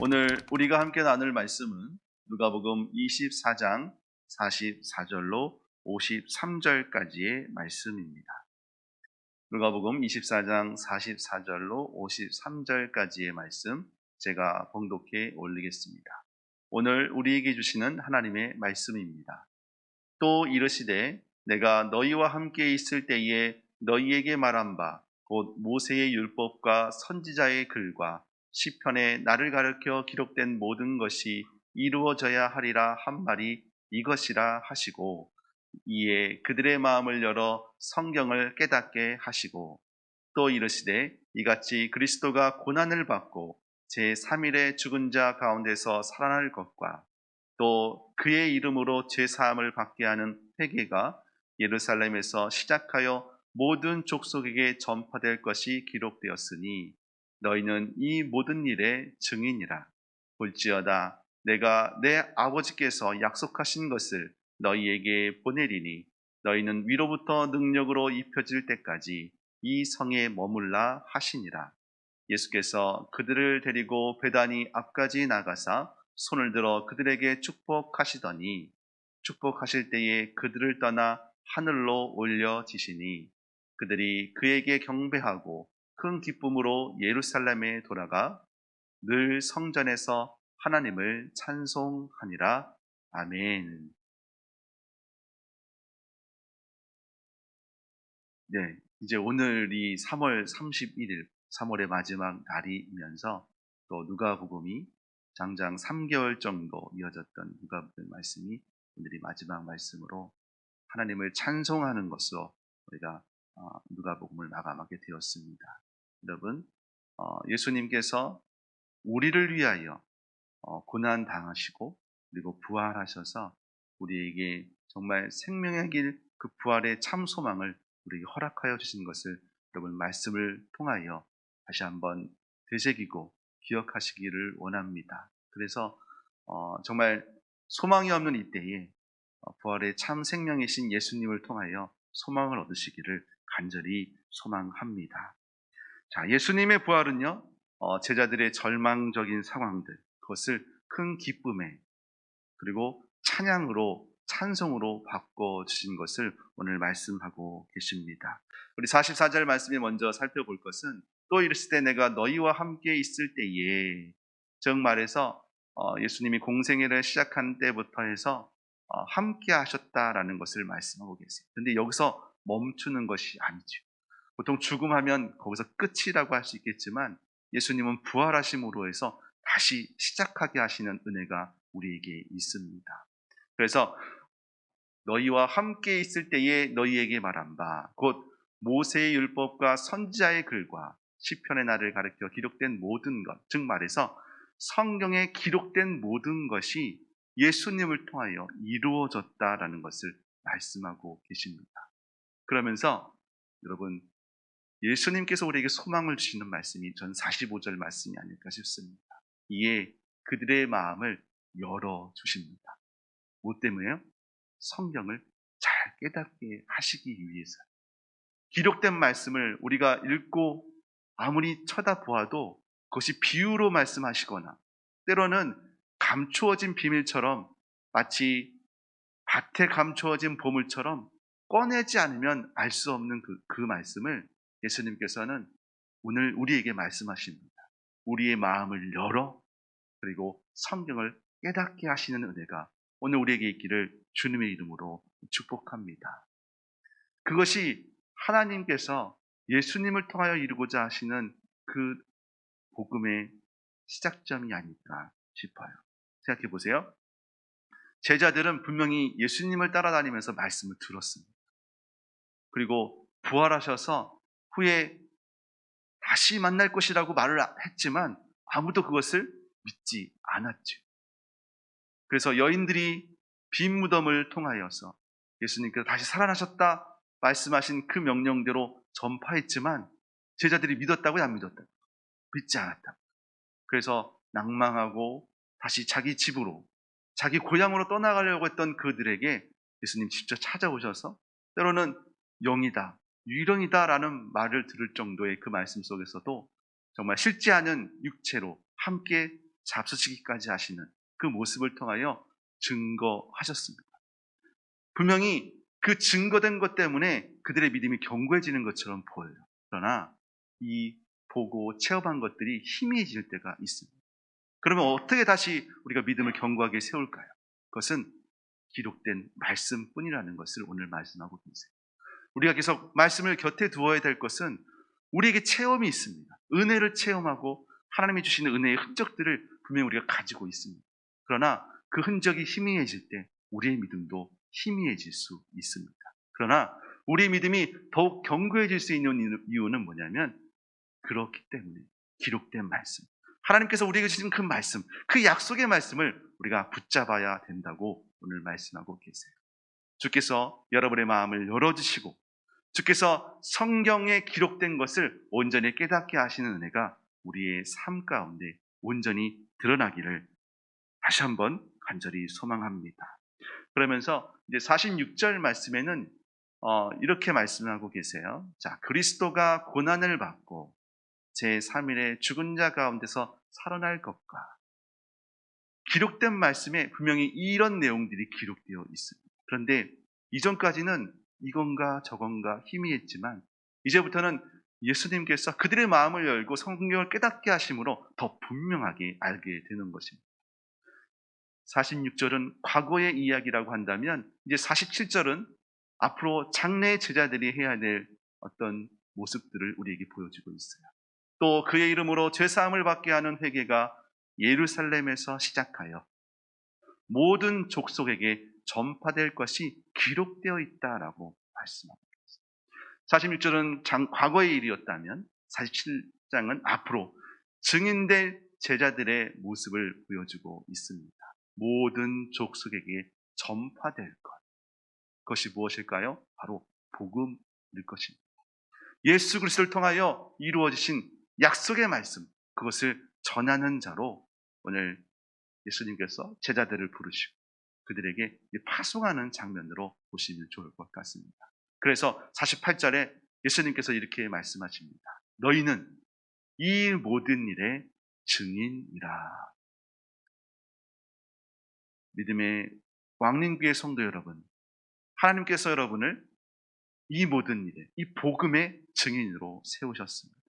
오늘 우리가 함께 나눌 말씀은 누가복음 24장 44절로 53절까지의 말씀입니다. 누가복음 24장 44절로 53절까지의 말씀 제가 봉독해 올리겠습니다. 오늘 우리에게 주시는 하나님의 말씀입니다. 또 이르시되 내가 너희와 함께 있을 때에 너희에게 말한 바 곧 모세의 율법과 선지자의 글과 시편에 나를 가르쳐 기록된 모든 것이 이루어져야 하리라 한 말이 이것이라 하시고, 이에 그들의 마음을 열어 성경을 깨닫게 하시고, 또 이르시되 이같이 그리스도가 고난을 받고 제3일에 죽은 자 가운데서 살아날 것과 또 그의 이름으로 제사함을 받게 하는 회개가 예루살렘에서 시작하여 모든 족속에게 전파될 것이 기록되었으니 너희는 이 모든 일의 증인이라. 볼지어다 내가 내 아버지께서 약속하신 것을 너희에게 보내리니 너희는 위로부터 능력으로 입혀질 때까지 이 성에 머물라 하시니라. 예수께서 그들을 데리고 베다니 앞까지 나가사 손을 들어 그들에게 축복하시더니 축복하실 때에 그들을 떠나 하늘로 올려지시니 그들이 그에게 경배하고 큰 기쁨으로 예루살렘에 돌아가 늘 성전에서 하나님을 찬송하니라. 아멘. 네, 이제 오늘이 3월 31일, 3월의 마지막 날이면서 또 누가복음이 장장 3개월 정도 이어졌던 누가복음 말씀이 오늘이 마지막 말씀으로 하나님을 찬송하는 것으로 우리가 누가복음을 마감하게 되었습니다. 여러분, 예수님께서 우리를 위하여 고난 당하시고 그리고 부활하셔서 우리에게 정말 생명의 길, 그 부활의 참 소망을 우리에게 허락하여 주신 것을 여러분 말씀을 통하여 다시 한번 되새기고 기억하시기를 원합니다. 그래서 정말 소망이 없는 이때에 부활의 참 생명이신 예수님을 통하여 소망을 얻으시기를 간절히 소망합니다. 자, 예수님의 부활은요, 제자들의 절망적인 상황들, 그것을 큰 기쁨에 그리고 찬양으로, 찬송으로 바꿔주신 것을 오늘 말씀하고 계십니다. 우리 44절 말씀에 먼저 살펴볼 것은 또 이르시되 내가 너희와 함께 있을 때에, 즉 말해서 예수님이 공생애를 시작한 때부터 해서 함께 하셨다라는 것을 말씀하고 계세요. 그런데 여기서 멈추는 것이 아니죠. 보통 죽음하면 거기서 끝이라고 할 수 있겠지만 예수님은 부활하심으로 해서 다시 시작하게 하시는 은혜가 우리에게 있습니다. 그래서 너희와 함께 있을 때에 너희에게 말한 바 곧 모세의 율법과 선지자의 글과 시편의 나를 가르쳐 기록된 모든 것, 즉 말해서 성경에 기록된 모든 것이 예수님을 통하여 이루어졌다라는 것을 말씀하고 계십니다. 그러면서 여러분, 예수님께서 우리에게 소망을 주시는 말씀이 전 45절 말씀이 아닐까 싶습니다. 이에 그들의 마음을 열어주십니다. 뭐 때문에요? 성경을 잘 깨닫게 하시기 위해서. 기록된 말씀을 우리가 읽고 아무리 쳐다보아도 그것이 비유로 말씀하시거나 때로는 감추어진 비밀처럼 마치 밭에 감추어진 보물처럼 꺼내지 않으면 알 수 없는 그 말씀을 예수님께서는 오늘 우리에게 말씀하십니다. 우리의 마음을 열어 그리고 성경을 깨닫게 하시는 은혜가 오늘 우리에게 있기를 주님의 이름으로 축복합니다. 그것이 하나님께서 예수님을 통하여 이루고자 하시는 그 복음의 시작점이 아닐까 싶어요. 생각해 보세요. 제자들은 분명히 예수님을 따라다니면서 말씀을 들었습니다. 그리고 부활하셔서 후에 다시 만날 것이라고 말을 했지만 아무도 그것을 믿지 않았죠. 그래서 여인들이 빈 무덤을 통하여서 예수님께서 다시 살아나셨다 말씀하신 그 명령대로 전파했지만 제자들이 믿었다고요? 안 믿었다고요? 믿지 않았다고. 그래서 낭망하고 다시 자기 집으로, 자기 고향으로 떠나가려고 했던 그들에게 예수님 직접 찾아오셔서 때로는 영이다, 유령이다 라는 말을 들을 정도의 그 말씀 속에서도 정말 실지 않은 육체로 함께 잡수시기까지 하시는 그 모습을 통하여 증거하셨습니다. 분명히 그 증거된 것 때문에 그들의 믿음이 견고해지는 것처럼 보여요. 그러나 이 보고 체험한 것들이 희미해질 때가 있습니다. 그러면 어떻게 다시 우리가 믿음을 견고하게 세울까요? 그것은 기록된 말씀뿐이라는 것을 오늘 말씀하고 계세요. 우리가 계속 말씀을 곁에 두어야 될 것은 우리에게 체험이 있습니다. 은혜를 체험하고 하나님이 주시는 은혜의 흔적들을 분명히 우리가 가지고 있습니다. 그러나 그 흔적이 희미해질 때 우리의 믿음도 희미해질 수 있습니다. 그러나 우리의 믿음이 더욱 견고해질 수 있는 이유는 뭐냐면 그렇기 때문에 기록된 말씀, 하나님께서 우리에게 주신 그 말씀, 그 약속의 말씀을 우리가 붙잡아야 된다고 오늘 말씀하고 계세요. 주께서 여러분의 마음을 열어주시고 주께서 성경에 기록된 것을 온전히 깨닫게 하시는 은혜가 우리의 삶 가운데 온전히 드러나기를 다시 한번 간절히 소망합니다. 그러면서 이제 46절 말씀에는 이렇게 말씀하고 계세요. 자, 그리스도가 고난을 받고 제3일에 죽은 자 가운데서 살아날 것과 기록된 말씀에 분명히 이런 내용들이 기록되어 있습니다. 그런데 이전까지는 이건가 저건가 희미했지만 이제부터는 예수님께서 그들의 마음을 열고 성경을 깨닫게 하심으로 더 분명하게 알게 되는 것입니다. 46절은 과거의 이야기라고 한다면 이제 47절은 앞으로 장래 제자들이 해야 될 어떤 모습들을 우리에게 보여주고 있어요. 또 그의 이름으로 죄사함을 받게 하는 회개가 예루살렘에서 시작하여 모든 족속에게 전파될 것이 기록되어 있다라고 말씀합니다. 46절은 과거의 일이었다면 47장은 앞으로 증인될 제자들의 모습을 보여주고 있습니다. 모든 족속에게 전파될 것. 그것이 무엇일까요? 바로 복음일 것입니다. 예수 그리스도를 통하여 이루어지신 약속의 말씀, 그것을 전하는 자로 오늘 예수님께서 제자들을 부르시고 그들에게 파송하는 장면으로 보시면 좋을 것 같습니다. 그래서 48절에 예수님께서 이렇게 말씀하십니다. 너희는 이 모든 일의 증인이라. 믿음의 왕림교회 성도 여러분, 하나님께서 여러분을 이 모든 일에, 이 복음의 증인으로 세우셨습니다.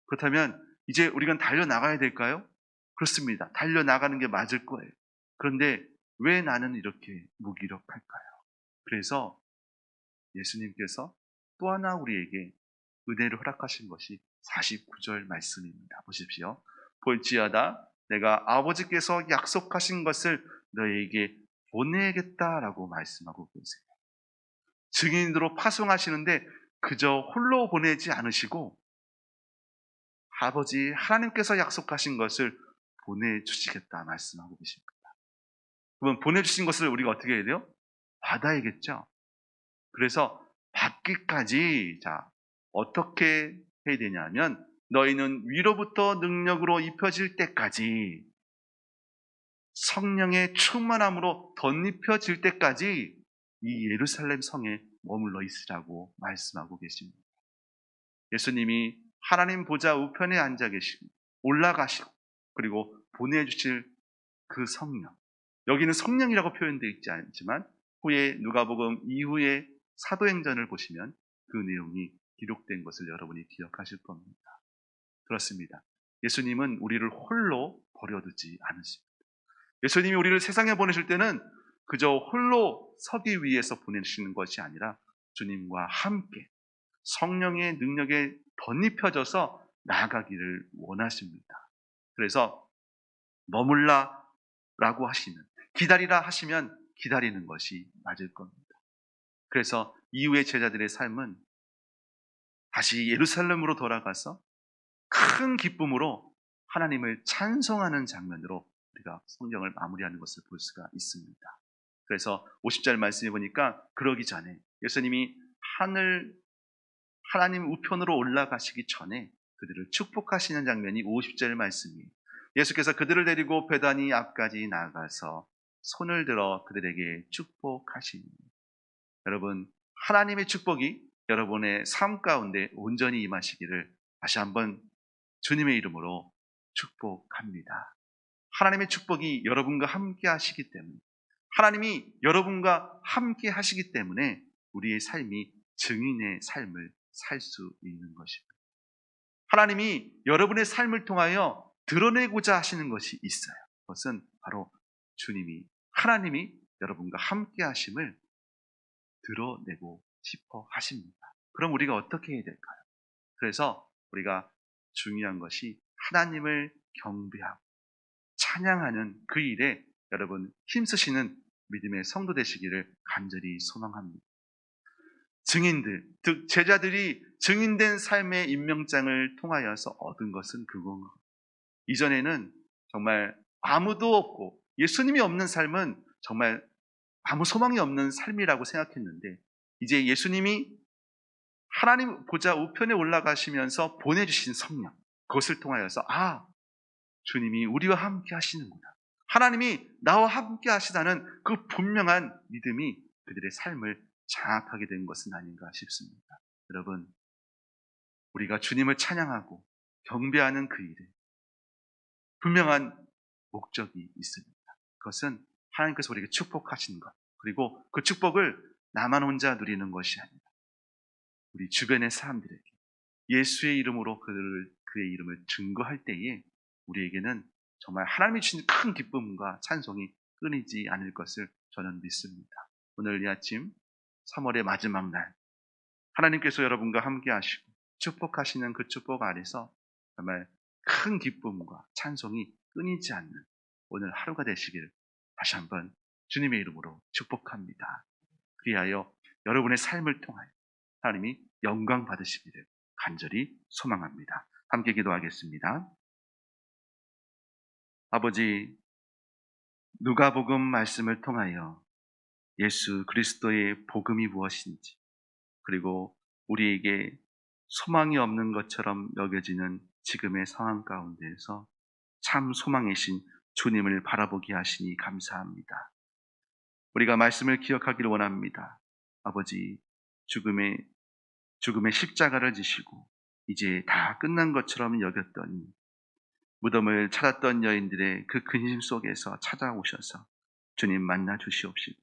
그렇다면 이제 우리가 달려나가야 될까요? 그렇습니다. 달려나가는 게 맞을 거예요. 그런데 왜 나는 이렇게 무기력할까요? 그래서 예수님께서 또 하나 우리에게 은혜를 허락하신 것이 49절 말씀입니다. 보십시오. 볼지어다 내가 아버지께서 약속하신 것을 너희에게 보내겠다라고 말씀하고 계세요. 증인으로 파송하시는데 그저 홀로 보내지 않으시고 아버지 하나님께서 약속하신 것을 보내주시겠다 말씀하고 계십니다. 그러면 보내주신 것을 우리가 어떻게 해야 돼요? 받아야겠죠. 그래서 받기까지 어떻게 해야 되냐면 너희는 위로부터 능력으로 입혀질 때까지 성령의 충만함으로 덧입혀질 때까지 이 예루살렘 성에 머물러 있으라고 말씀하고 계십니다. 예수님이 하나님 보좌 우편에 앉아 계시고 올라가시고 그리고 보내주실 그 성령, 여기는 성령이라고 표현되어 있지 않지만 후에 누가복음 이후에 사도행전을 보시면 그 내용이 기록된 것을 여러분이 기억하실 겁니다. 그렇습니다. 예수님은 우리를 홀로 버려두지 않으십니다. 예수님이 우리를 세상에 보내실 때는 그저 홀로 서기 위해서 보내시는 것이 아니라 주님과 함께 성령의 능력에 덧입혀져서 나아가기를 원하십니다. 그래서 머물라라고 하시는, 기다리라 하시면 기다리는 것이 맞을 겁니다. 그래서 이후의 제자들의 삶은 다시 예루살렘으로 돌아가서 큰 기쁨으로 하나님을 찬송하는 장면으로 우리가 성경을 마무리하는 것을 볼 수가 있습니다. 그래서 50절 말씀해 보니까 그러기 전에 예수님이 하나님 우편으로 올라가시기 전에 그들을 축복하시는 장면이 50절 말씀이에요. 예수께서 그들을 데리고 베다니 앞까지 나가서 손을 들어 그들에게 축복하시니. 여러분, 하나님의 축복이 여러분의 삶 가운데 온전히 임하시기를 다시 한번 주님의 이름으로 축복합니다. 하나님의 축복이 여러분과 함께 하시기 때문에, 하나님이 여러분과 함께 하시기 때문에 우리의 삶이 증인의 삶을 살 수 있는 것입니다. 하나님이 여러분의 삶을 통하여 드러내고자 하시는 것이 있어요. 그것은 바로 하나님이 여러분과 함께 하심을 드러내고 싶어 하십니다. 그럼 우리가 어떻게 해야 될까요? 그래서 우리가 중요한 것이 하나님을 경배하고 찬양하는 그 일에 여러분 힘쓰시는 믿음의 성도 되시기를 간절히 소망합니다. 증인들, 즉 제자들이 증인된 삶의 임명장을 통하여서 얻은 것은 그건가? 이전에는 정말 아무도 없고 예수님이 없는 삶은 정말 아무 소망이 없는 삶이라고 생각했는데, 이제 예수님이 하나님 보좌 우편에 올라가시면서 보내주신 성령, 그것을 통하여서 주님이 우리와 함께 하시는구나, 하나님이 나와 함께 하시다는 그 분명한 믿음이 그들의 삶을 장악하게 된 것은 아닌가 싶습니다. 여러분, 우리가 주님을 찬양하고 경배하는 그 일에 분명한 목적이 있습니다. 그것은 하나님께서 우리에게 축복하신 것, 그리고 그 축복을 나만 혼자 누리는 것이 아니라 우리 주변의 사람들에게 예수의 이름으로 그의 이름을 증거할 때에 우리에게는 정말 하나님이 주신 큰 기쁨과 찬송이 끊이지 않을 것을 저는 믿습니다. 오늘 이 아침 3월의 마지막 날, 하나님께서 여러분과 함께 하시고 축복하시는 그 축복 아래서 정말 큰 기쁨과 찬송이 끊이지 않는 오늘 하루가 되시기를 다시 한번 주님의 이름으로 축복합니다. 그리하여 여러분의 삶을 통하여 하나님이 영광 받으시기를 간절히 소망합니다. 함께 기도하겠습니다. 아버지, 누가복음 말씀을 통하여 예수 그리스도의 복음이 무엇인지, 그리고 우리에게 소망이 없는 것처럼 여겨지는 지금의 상황 가운데에서 참 소망이신 주님을 바라보게 하시니 감사합니다. 우리가 말씀을 기억하기를 원합니다. 아버지, 죽음의 십자가를 지시고 이제 다 끝난 것처럼 여겼더니 무덤을 찾았던 여인들의 그 근심 속에서 찾아오셔서 주님 만나 주시옵시고,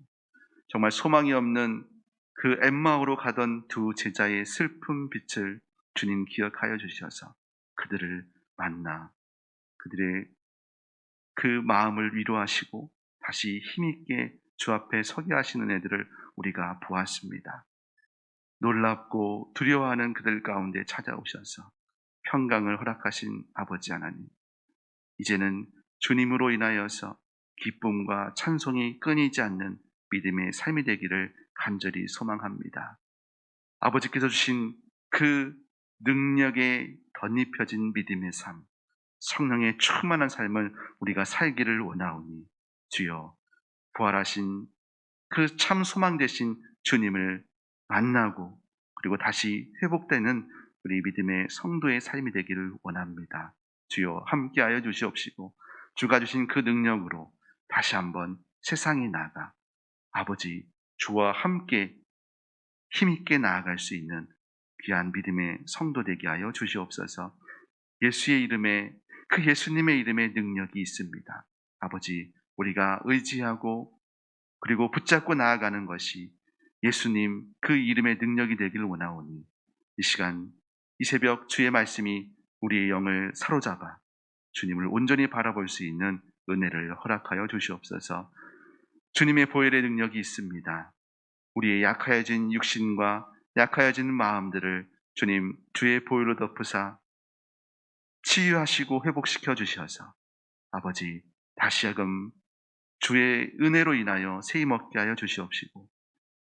정말 소망이 없는 그 엠마오로 가던 두 제자의 슬픈 빛을 주님 기억하여 주셔서 그들을 만나 그들의 그 마음을 위로하시고 다시 힘있게 주 앞에 서게 하시는 애들을 우리가 보았습니다. 놀랍고 두려워하는 그들 가운데 찾아오셔서 평강을 허락하신 아버지 하나님, 이제는 주님으로 인하여서 기쁨과 찬송이 끊이지 않는 믿음의 삶이 되기를 간절히 소망합니다. 아버지께서 주신 그 능력에 덧입혀진 믿음의 삶, 성령의 충만한 삶을 우리가 살기를 원하오니 주여, 부활하신 그 참 소망 되신 주님을 만나고 그리고 다시 회복되는 우리 믿음의 성도의 삶이 되기를 원합니다. 주여, 함께하여 주시옵시고 주가 주신 그 능력으로 다시 한번 세상에 나아가 아버지 주와 함께 힘있게 나아갈 수 있는 귀한 믿음의 성도 되게 하여 주시옵소서. 예수의 이름에, 그 예수님의 이름에 능력이 있습니다. 아버지, 우리가 의지하고 그리고 붙잡고 나아가는 것이 예수님 그 이름의 능력이 되기를 원하오니 이 시간 이 새벽 주의 말씀이 우리의 영을 사로잡아 주님을 온전히 바라볼 수 있는 은혜를 허락하여 주시옵소서. 주님의 보혈의 능력이 있습니다. 우리의 약하여진 육신과 약하여진 마음들을 주님 주의 보혈로 덮으사 치유하시고 회복시켜 주셔서 아버지 다시금 주의 은혜로 인하여 세임 얻게 하여 주시옵시고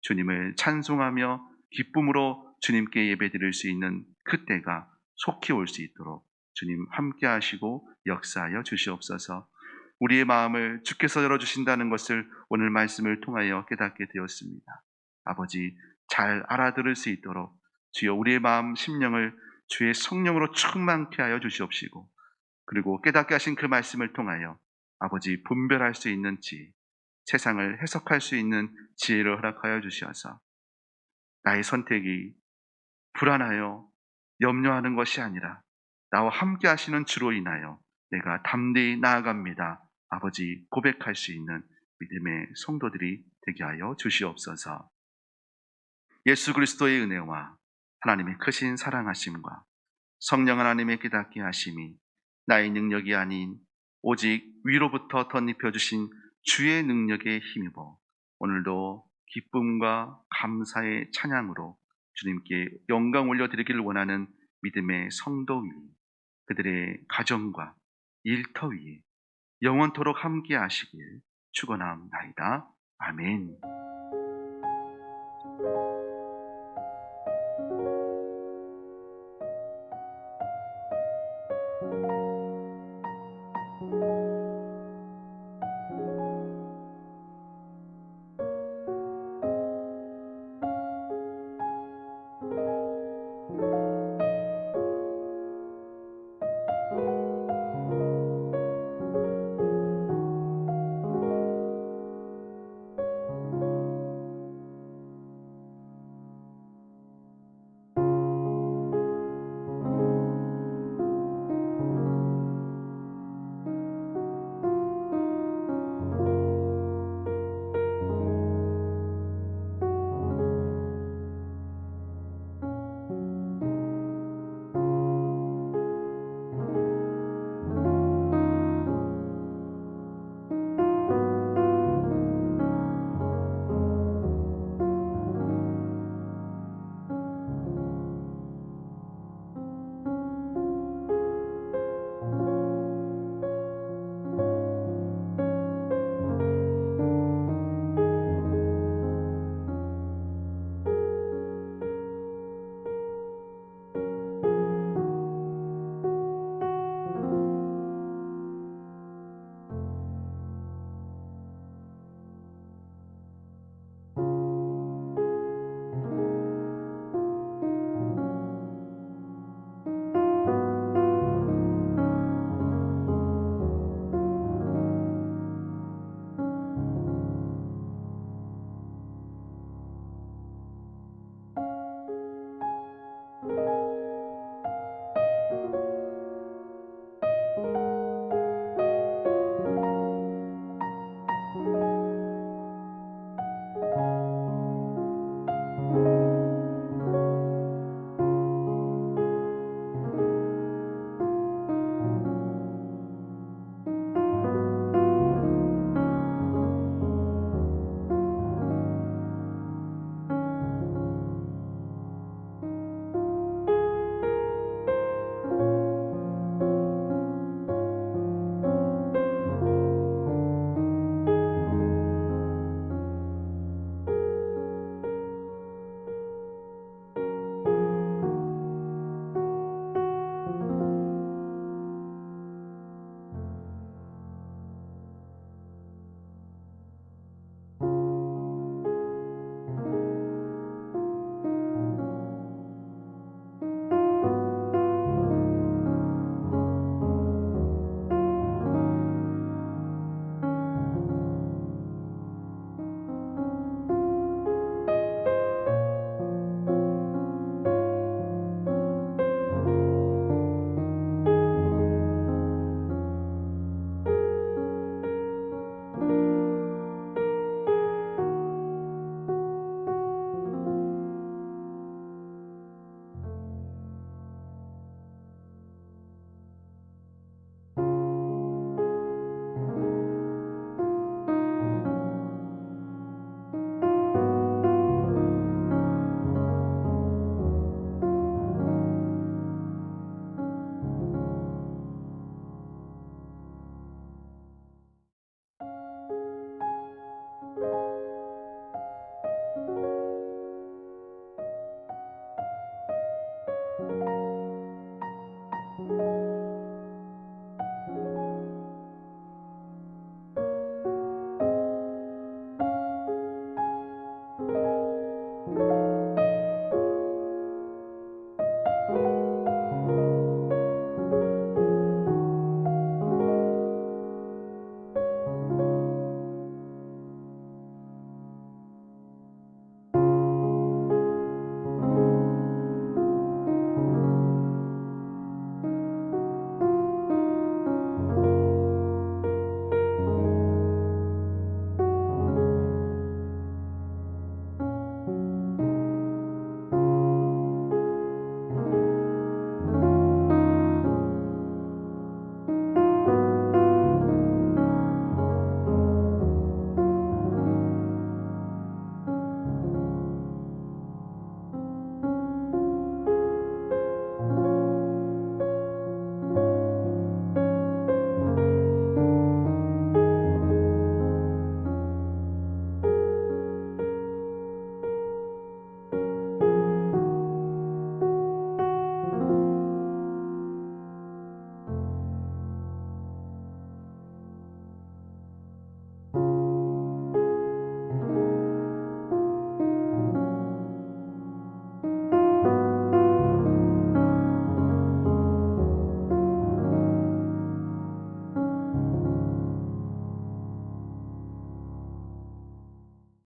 주님을 찬송하며 기쁨으로 주님께 예배드릴 수 있는 그때가 속히 올 수 있도록 주님 함께 하시고 역사하여 주시옵소서. 우리의 마음을 주께서 열어주신다는 것을 오늘 말씀을 통하여 깨닫게 되었습니다. 아버지, 잘 알아들을 수 있도록 주여 우리의 마음 심령을 주의 성령으로 충만케 하여 주시옵시고, 그리고 깨닫게 하신 그 말씀을 통하여 아버지 분별할 수 있는 지혜, 세상을 해석할 수 있는 지혜를 허락하여 주시어서 나의 선택이 불안하여 염려하는 것이 아니라 나와 함께 하시는 주로 인하여 내가 담대히 나아갑니다. 아버지 고백할 수 있는 믿음의 성도들이 되게 하여 주시옵소서. 예수 그리스도의 은혜와 하나님의 크신 사랑하심과 성령 하나님의 깨닫게 하심이 나의 능력이 아닌 오직 위로부터 덧입혀 주신 주의 능력에 힘입어 오늘도 기쁨과 감사의 찬양으로 주님께 영광 올려드리기를 원하는 믿음의 성도 위에, 그들의 가정과 일터 위에 영원토록 함께 하시길 축원합니다. 아멘.